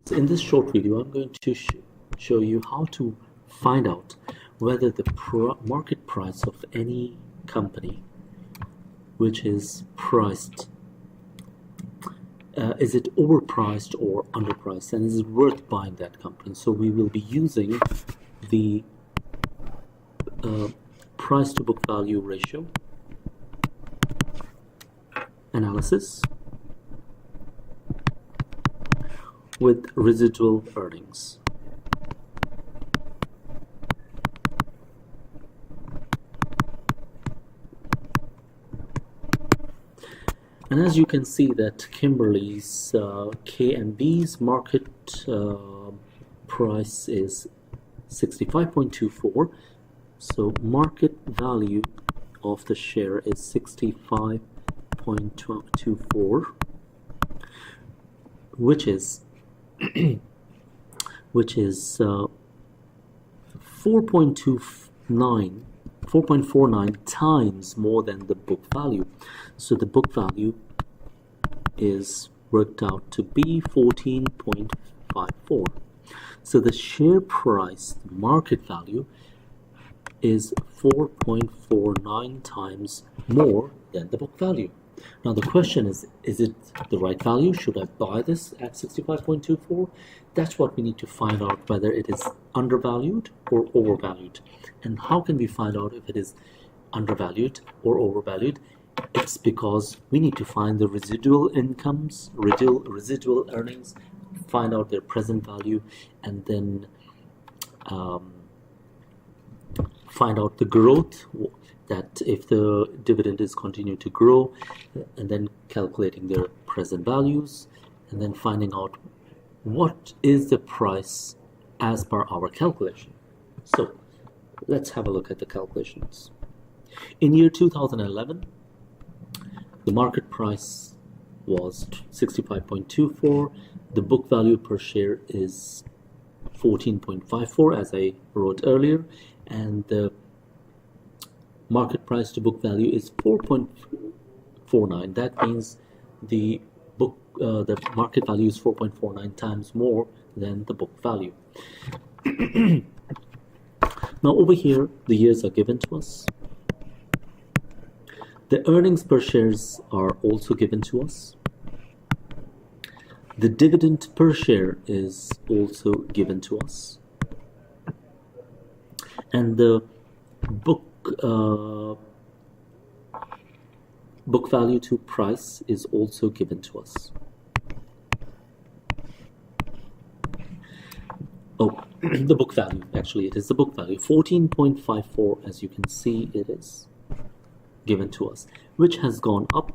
So in this short video, I'm going to show you how to find out whether the market price of any company which is priced, is it overpriced or underpriced, and is it worth buying that company. So we will be using the price to book value ratio analysis with residual earnings. And as you can see that Kimberly's KMB's market price is 65.24. So market value of the share is 65.24, which is 4.49 times more than the book value. So the book value is worked out to be 14.54. So the share price, the market value, is 4.49 times more than the book value. Now the question is it the right value? Should I buy this at 65.24? That's what we need to find out, whether it is undervalued or overvalued. And how can we find out if it is undervalued or overvalued? It's because we need to find the residual incomes, residual earnings, find out their present value, and then find out the growth, that if the dividend is continuing to grow, and then calculating their present values, and then finding out what is the price as per our calculation. So let's have a look at the calculations. In year 2011, the market price was 65.24. The book value per share is 14.54, as I wrote earlier, and the market price to book value is 4.49. That means the market value is 4.49 times more than the book value. Now over here, the years are given to us. The earnings per shares are also given to us. The dividend per share is also given to us. And the book value to price is also given to us. Oh, the book value, actually it is the book value, 14.54, as you can see it is given to us, which has gone up,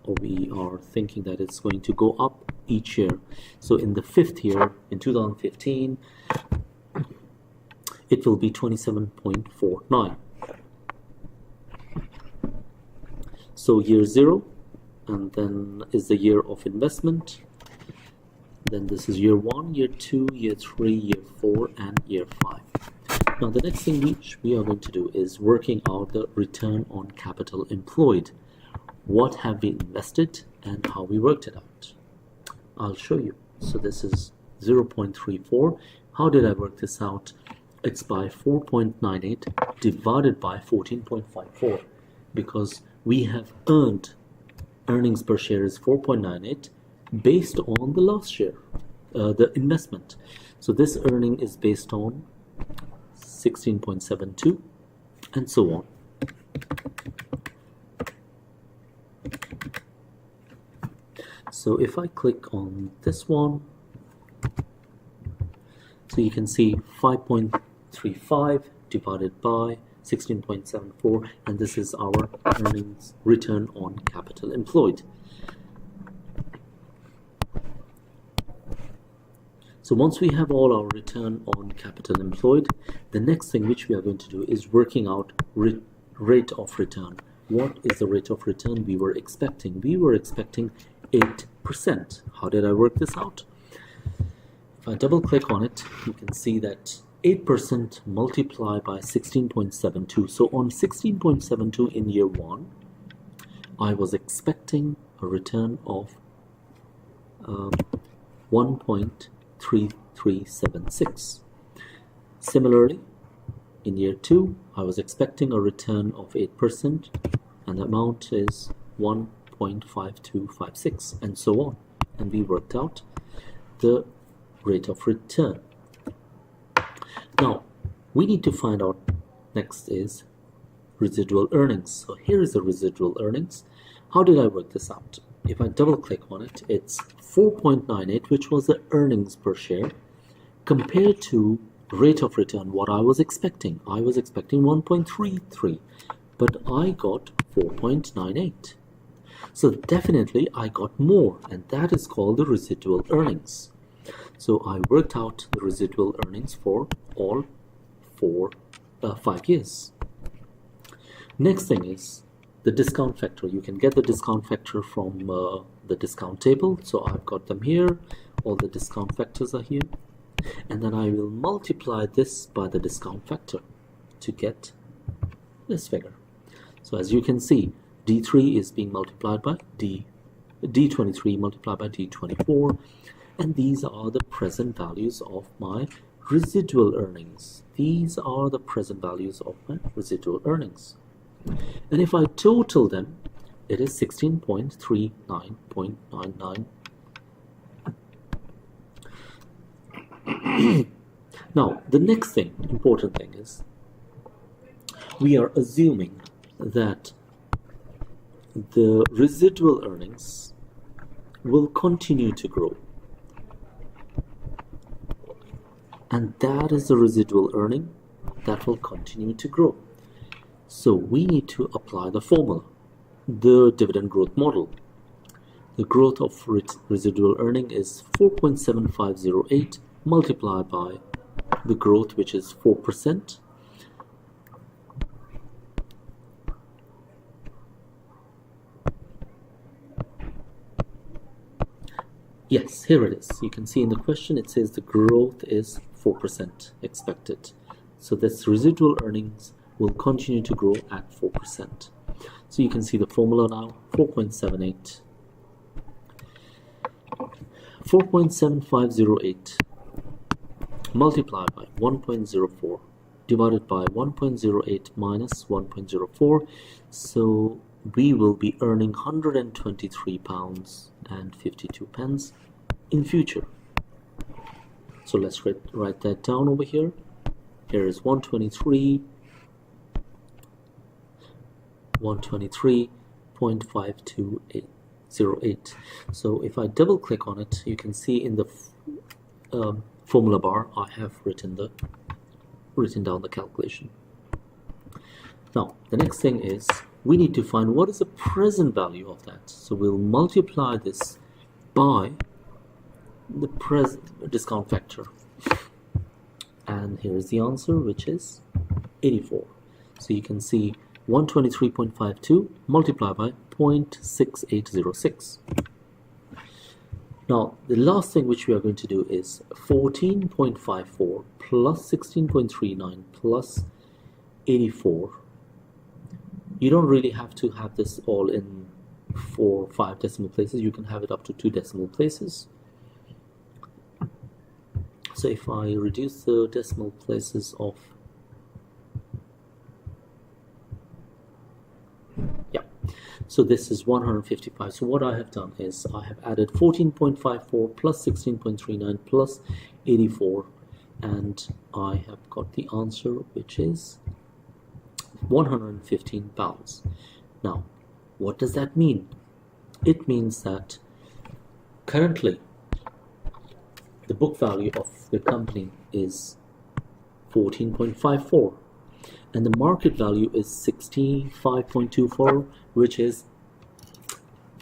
or we are thinking that it's going to go up each year. So in the fifth year, in 2015, it will be 27.49. So year 0, and then is the year of investment. Then this is year 1, year 2, year 3, year 4, and year 5. Now the next thing which we are going to do is working out the return on capital employed. What have we invested and how we worked it out. I'll show you. So this is 0.34. How did I work this out? It's by 4.98 divided by 14.54, because we have earned earnings per share is 4.98 based on the last year, the investment. So this earning is based on 16.72 and so on. So if I click on this one, so you can see 5.35 divided by 16.74, and this is our earnings return on capital employed. So once we have all our return on capital employed, the next thing which we are going to do is working out rate of return. What is the rate of return we were expecting? We were expecting 8%. How did I work this out? If I double click on it, you can see that 8% multiplied by 16.72. So on 16.72 in year 1, I was expecting a return of 1.72. 3376. Similarly, in year 2, I was expecting a return of 8%, and the amount is 1.5256, and so on. And we worked out the rate of return. Now, we need to find out next is residual earnings. So here is the residual earnings. How did I work this out? If I double click on it, it's 4.98, which was the earnings per share, compared to rate of return, what I was expecting. I was expecting 1.33, but I got 4.98. So definitely I got more, and that is called the residual earnings. So I worked out the residual earnings for all 5 years. Next thing is the discount factor. You can get the discount factor from the discount table. So I've got them here. All the discount factors are here. And then I will multiply this by the discount factor to get this figure. So as you can see, D3 is being multiplied by D23 multiplied by D24. And these are the present values of my residual earnings. These are the present values of my residual earnings. And if I total them, it is 16.39.99. Now, the next thing, important thing is, we are assuming that the residual earnings will continue to grow. And that is the residual earning that will continue to grow. So we need to apply the formula, the dividend growth model. The growth of residual earning is 4.7508 multiplied by the growth, which is 4%. Yes, here it is. You can see in the question it says the growth is 4% expected. So this residual earnings will continue to grow at 4%. So you can see the formula now, 4.7508 multiplied by 1.04 divided by 1.08 minus 1.04. So we will be earning £123.52 in future. So let's write that down over here. Here is 123.5208. So if I double click on it, you can see in the formula bar I have written down the calculation. Now the next thing is we need to find what is the present value of that. So we'll multiply this by the present discount factor, and here is the answer, which is 84. So you can see 123.52 multiplied by 0.6806. Now the last thing which we are going to do is 14.54 plus 16.39 plus 84. You don't really have to have this all in 4 or 5 decimal places. You can have it up to 2 decimal places. So if I reduce the decimal places of, so this is 155. So what I have done is I have added 14.54 plus 16.39 plus 84, and I have got the answer, which is 115 pounds. Now, what does that mean? It means that currently the book value of the company is 14.54, and the market value is 65.24, which is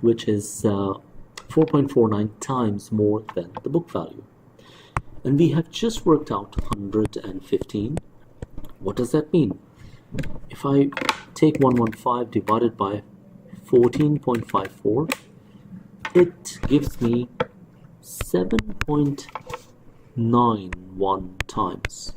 4.49 times more than the book value. And we have just worked out 115. What does that mean? If I take 115 divided by 14.54, it gives me 7.91 times.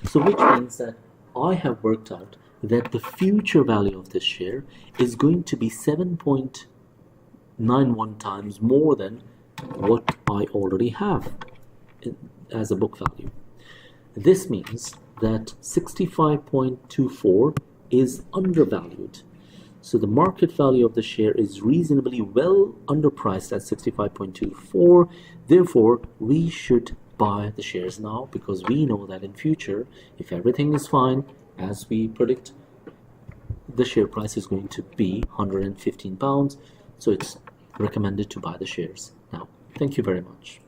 So which means that I have worked out that the future value of this share is going to be 7.91 times more than what I already have as a book value. This means that 65.24 is undervalued. So the market value of the share is reasonably well underpriced at 65.24. Therefore, we should buy the shares now, because we know that in future, if everything is fine, as we predict, the share price is going to be £115. So it's recommended to buy the shares now. Thank you very much.